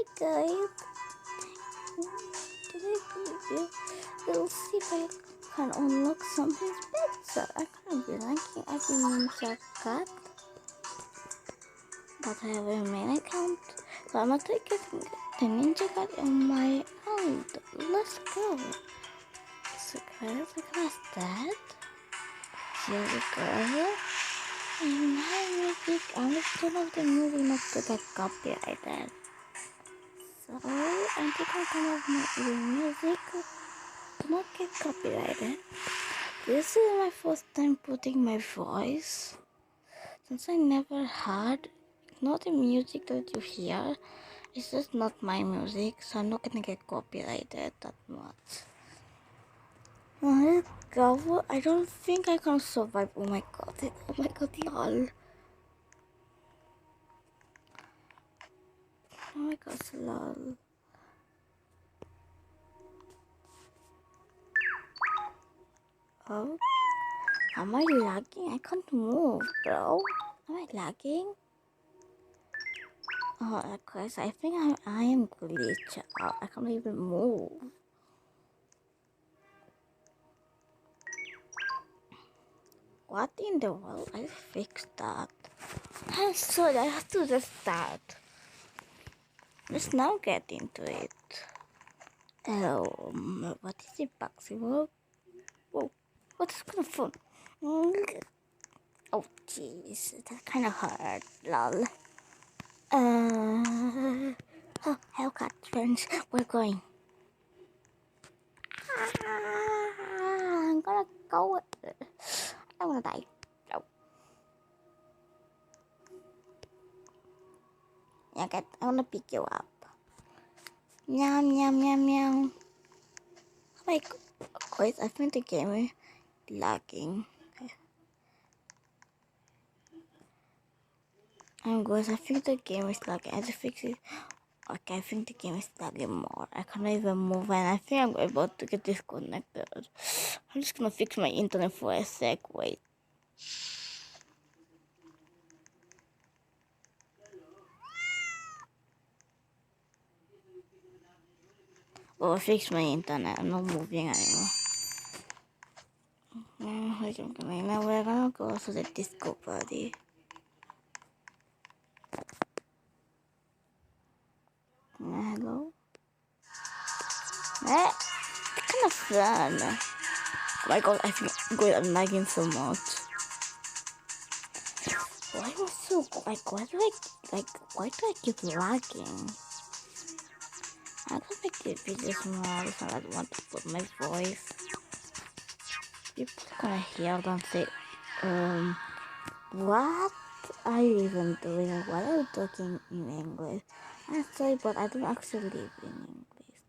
Hi guys, today we'll see if I can unlock something special. I can't be liking every ninja cat, but I have a main account, so I'm gonna take the ninja cat on my account. Let's go. So guys, I can start. Here we go. And I'm just turn off the movie not to get copyrighted. So I'm taking some of my music to not get copyrighted. This is my first time putting my voice, since I never heard, not the music that you hear, it's just not my music, so I'm not gonna get copyrighted that much. Let's go. I don't think I can survive. Oh my god, y'all. Oh my god, lol. Oh, am I lagging? I can't move, bro. Am I lagging? Oh, of course, I think I am glitched out. I can't even move. What in the world? I fixed that. I'm sorry, I have to restart. Let's now get into it. What is it, Baxi? Whoa, what is kind of fun? Oh, jeez, that kind of hurt, lol. Oh, Hellcat friends, we're going. I'm gonna go. I'm gonna die. Oh. Yeah, I wanna pick you up. Meow, meow, meow, meow. Like, guys, I think the game is lagging. Guys, I think the game is lagging. I have to fix it. Okay, I think the game is lagging more. I can't even move, and I think I'm about to get disconnected. I'm just gonna fix my internet for a sec. Wait. Oh, I fixed my internet. I'm not moving anymore. Now we're gonna go to the disco party. Hello? It's kind of fun. Oh my god, I think I'm lagging so much. Why was so why do I keep lagging? I don't make the video small, so I don't want to put my voice. People gonna hear them say, what are you even doing? Why are you talking in English? I'm sorry, but I don't actually live in English.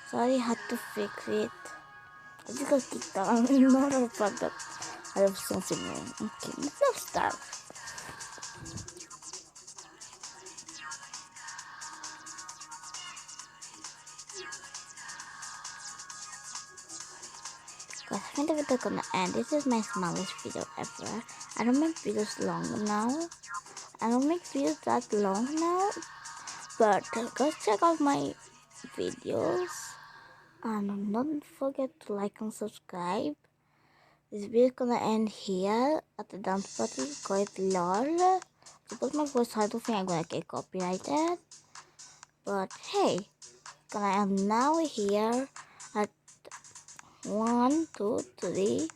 Sorry, I had to fix it. I just got kicked out. I'm not a fact that I have something wrong. Okay, let's start. Guys, I think the video gonna end. This is my smallest video ever. I don't make videos long now. I don't make videos that long now. But go check out my videos. And don't forget to like and subscribe. This video is gonna end here at the dance party called LOL. Suppose my voice, I don't think I'm gonna get copyrighted. But hey, gonna end now here at 1, 2, 3,